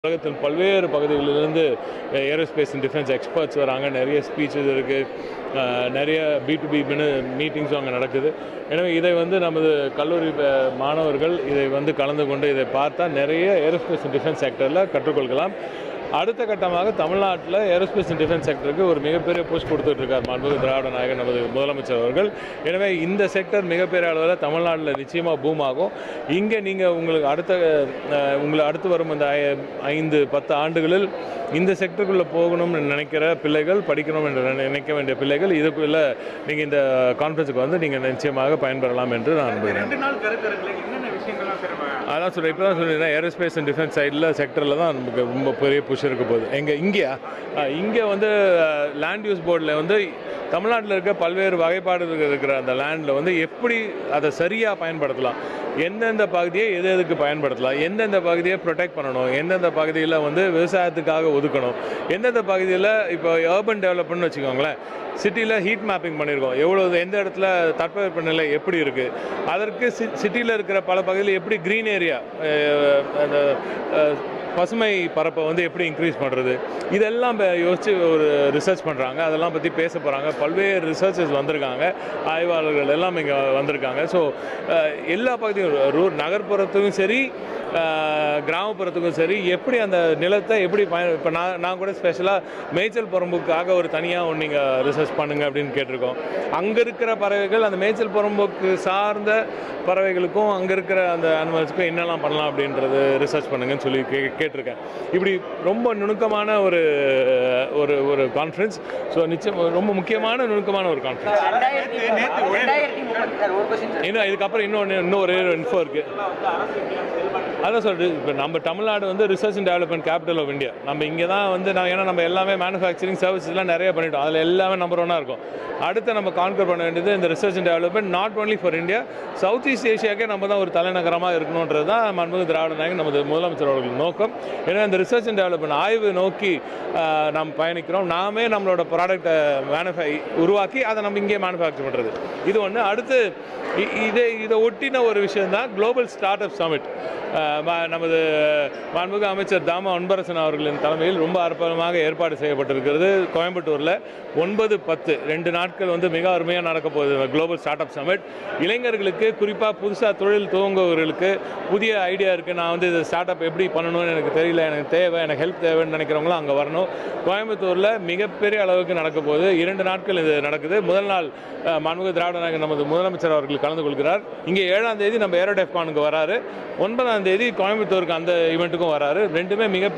உலகத்தின் பல்வேறு பகுதிகளிலிருந்து ஏரோஸ்பேஸ் அண்ட் டிஃபென்ஸ் எக்ஸ்பர்ட்ஸ் வராங்க. நிறைய ஸ்பீச்சஸ் இருக்குது, நிறைய B2B மீட்டிங்ஸும் அங்கே நடக்குது. எனவே இதை நமது கல்லூரி மாணவர்கள் இதை கலந்து கொண்டு இதை பார்த்தா நிறைய ஏரோஸ்பேஸ் அண்ட் டிஃபென்ஸ் செக்டரில் கற்றுக்கொள்ளலாம். அடுத்த கட்டமாக தமிழ்நாட்டில் ஏரோஸ்பேஸ் அண்ட் டிஃபென்ஸ் செக்டருக்கு ஒரு மிகப்பெரிய புஷ் கொடுத்துட்டு இருக்கார் மாண்புமிகு திராவிட நாயகர் நமது முதலமைச்சர் அவர்கள். எனவே இந்த செக்டர் மிகப்பெரிய அளவில் தமிழ்நாட்டில் நிச்சயமாக பூம் ஆகும். இங்கே நீங்கள் உங்களுக்கு அடுத்து வரும் இந்த 5-10 ஆண்டுகளில் இந்த செக்டருக்குள்ளே போகணும்னு நினைக்கிற பிள்ளைகள், படிக்கணும் என்று நினைக்க வேண்டிய பிள்ளைகள் இதுக்குள்ளே நீங்கள் இந்த கான்ஃபரன்ஸுக்கு நீங்கள் நிச்சயமாக பயன்பெறலாம் என்று நான் நம்புகிறேன். அதான் சொல்கிறேன், இப்போ தான் சொல்லியிருந்தேன், ஏரோஸ்பேஸ் அண்ட் டிஃபென்ஸ் செக்டரில் தான் நமக்கு ரொம்ப பெரிய புஷ் இருக்க போகுது. இங்கே லேண்ட் யூஸ் போர்டில் தமிழ்நாட்டில் இருக்க பல்வேறு வகைப்பாடுகள் இருக்கிற அந்த லேண்டில் எப்படி அதை சரியாக பயன்படுத்தலாம், எந்தெந்த பகுதியை எதுக்கு பயன்படுத்தலாம், எந்தெந்த பகுதியை ப்ரொடெக்ட் பண்ணணும், எந்தெந்த பகுதியில் விவசாயத்துக்காக ஒதுக்கணும், எந்தெந்த பகுதியில் இப்போ அர்பன் டெவலப்மெண்ட்னு வச்சுக்கோங்களேன், சிட்டியில் ஹீட் மேப்பிங் பண்ணியிருக்கோம், எந்த இடத்துல தட்பவெப்பநிலை எப்படி இருக்குது, அதற்கு சிட்டியில் இருக்கிற பல பகுதியில் எப்படி க்ரீன் ஏரியா அந்த பசுமை பரப்பை எப்படி இன்க்ரீஸ் பண்ணுறது, இதெல்லாம் யோசித்து ஒரு ரிசர்ச் பண்ணுறாங்க. அதெல்லாம் பற்றி பேச போகிறாங்க. பல்வேறு ரிசர்ச்சர்ஸ் வந்திருக்காங்க, ஆய்வாளர்கள் எல்லாம் இங்கே வந்திருக்காங்க. ஸோ எல்லா பகுதியும் நகர்ப்புறத்துக்கும் சரி கிராமப்புறத்துக்கும் சரி எப்படி அந்த நிலத்தை எப்படி இப்போ நான் கூட ஸ்பெஷலாக மேய்ச்சல் புறம்போக்காக ஒரு தனியாக நீங்கள் ரிசர்ச் பண்ணுங்கள் அப்படின்னு கேட்டிருக்கோம். அங்கே இருக்கிற பறவைகள், அந்த மேய்ச்சல் புறம்போக்கு சார்ந்த பறவைகளுக்கும் அங்கே இருக்கிற அந்த அனிமல்ஸுக்கும் என்னெல்லாம் பண்ணலாம் அப்படின்றது ரிசர்ச் பண்ணுங்கன்னு சொல்லி கேட்டிருக்கேன். இப்படி ரொம்ப நுணுக்கமான ஒரு ஒரு ஒரு கான்ஃபரன்ஸ். ஸோ நிச்சயம் ரொம்ப முக்கியமான நுணுக்கமான ஒரு கான்ஃபரன்ஸ். இதுக்கப்புறம் இன்னும் ஒரே இன்ஃபோ இருக்குது. அதான் சொல்கிறது, இப்போ நம்ம Tamil Nadu research and development capital of India. நம்ம இங்கே தான் ஏன்னா நம்ம எல்லாமே மேனுஃபேக்சரிங் சர்வீஸ்லாம் நிறைய பண்ணிட்டோம், அதில் எல்லாமே நம்பர் 1 இருக்கும். அடுத்து நம்ம கான்கர் பண்ண வேண்டியது இந்த research and development, not only for India, south east ஏஷியாக்கே நம்ம தான் ஒரு தலைநகரமாக இருக்கணுன்றது தான் மாண்புமிகு திராவிட நாயகர் நமது முதலமைச்சர் அவர்கள் நோக்கம். ஏன்னா இந்த ரிசர்ச் அண்ட் டெவலப்மெண்ட் ஆய்வு நோக்கி நாம் பயணிக்கிறோம். நாமே நம்மளோட ப்ராடக்டை உருவாக்கி அதை நம்ம இங்கே மேனுஃபேக்சர் பண்ணுறது இது ஒன்று. அடுத்து இதை ஒட்டின ஒரு விஷயம் தான் குளோபல் ஸ்டார்ட் அப் சமிட். நமது மாண்புமிகு அமைச்சர் தாம அன்பரசன் அவர்களின் தலைமையில் ரொம்ப அற்புதமாக ஏற்பாடு செய்யப்பட்டிருக்கிறது. கோயம்புத்தூரில் 9-10 2 நாட்கள் மிக அருமையாக நடக்க போகுது குளோபல் ஸ்டார்ட் அப் சமிட். இளைஞர்களுக்கு, குறிப்பாக புதுசாக தொழில் துவங்குவவர்களுக்கு புதிய ஐடியா இருக்குது, நான் இது ஸ்டார்ட் அப் எப்படி பண்ணணும்னு எனக்கு தெரியல, எனக்கு தேவை, எனக்கு ஹெல்ப் தேவைன்னு நினைக்கிறவங்களும் அங்கே வரணும். கோயம்புத்தூரில் மிகப்பெரிய அளவுக்கு நடக்க போகுது. 2 நாட்கள் இது நடக்குது. முதல் நாள் மாண்புமிகு திராவிட நாயகர் நமது முதலமைச்சர் அவர்கள் கலந்து கொள்கிறார். இங்கே 7ஆம் தேதி நம்ம ஏரோடெஃப்கானுக்கு வராரு, 9ஆம் தேதி கோயம்புத்தூருக்கு அந்த ஈவெண்ட்டுக்கும் வராரு. ரெண்டுமே மிக